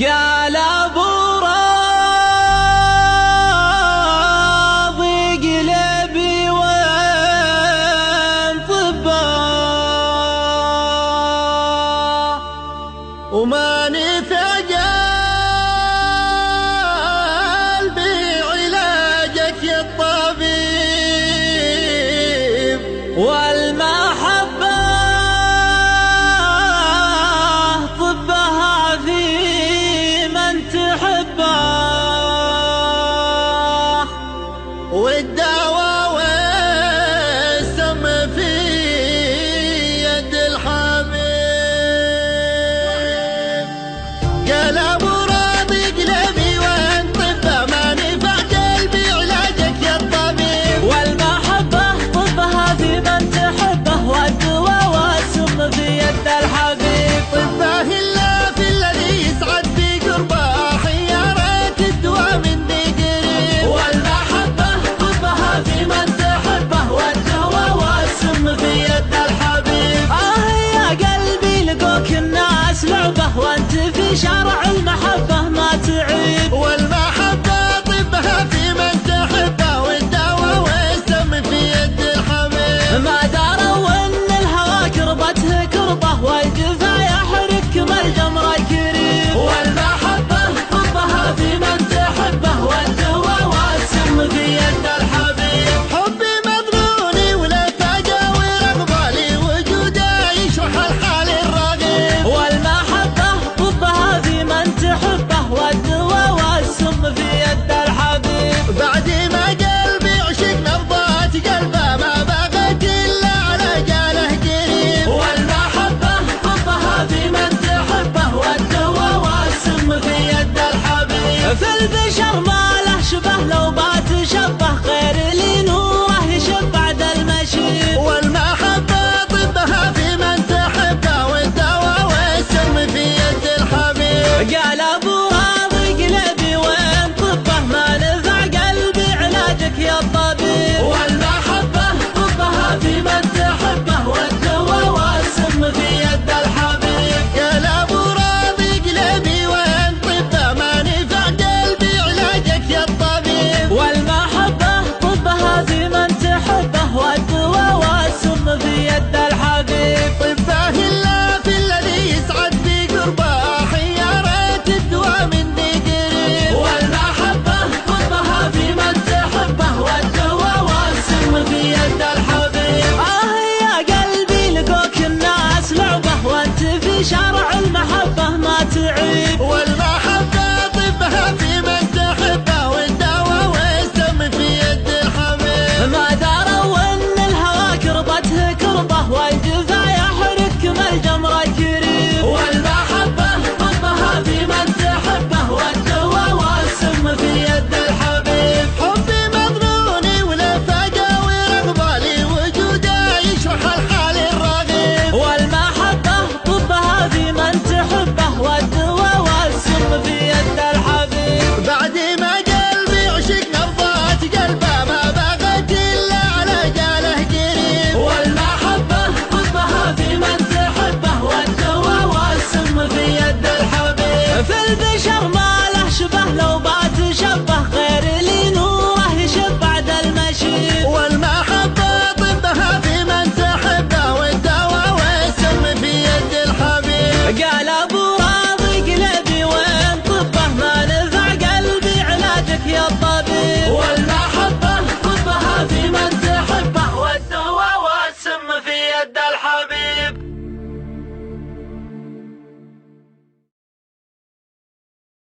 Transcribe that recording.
قال ابو راضي قلبي وين طبا وما نفع قلبي علاجك يا الطبيب والمحبة طبها في من تحبه والدواء والسم في يد الحبيب. قال ابو راضي قلبي وين طبه ما نفع قلبي علاجك يا الطبيب والمحبة طبها في من تحبه والدواء والسم في يد الحبيب. طبه الا في الذي يسعد بقربه خيارات الدواء مني قريب والمحبة طبها في من تحبه والدواء والسم في يد الحبيب. يا قلبي لقوك الناس لعبه وانت في شرع المحبة ما تعيب. والمحبة طبها في من تحبه والدواء والسم في يد الحبيب. ما داروا ان الهوى كربته كربه والجفا يحرك بالجمر الكريم. والمحبة طبها في من تحبه والدواء والسم في يد الحبيب. حبي مظنوني ولا فاجأ ورغبة لي وجوده يشرح الحال الرغيب. والمحبة طبها في من تحبه والدواء والسم في يد الحبيب. بعد ما قلبي عشق نبضات قلبه ما بغت الا على جاله قريب. والمحبة طبها في من تحبه والدواء والسم في يد الحبيب. في البشر ما له شبه لو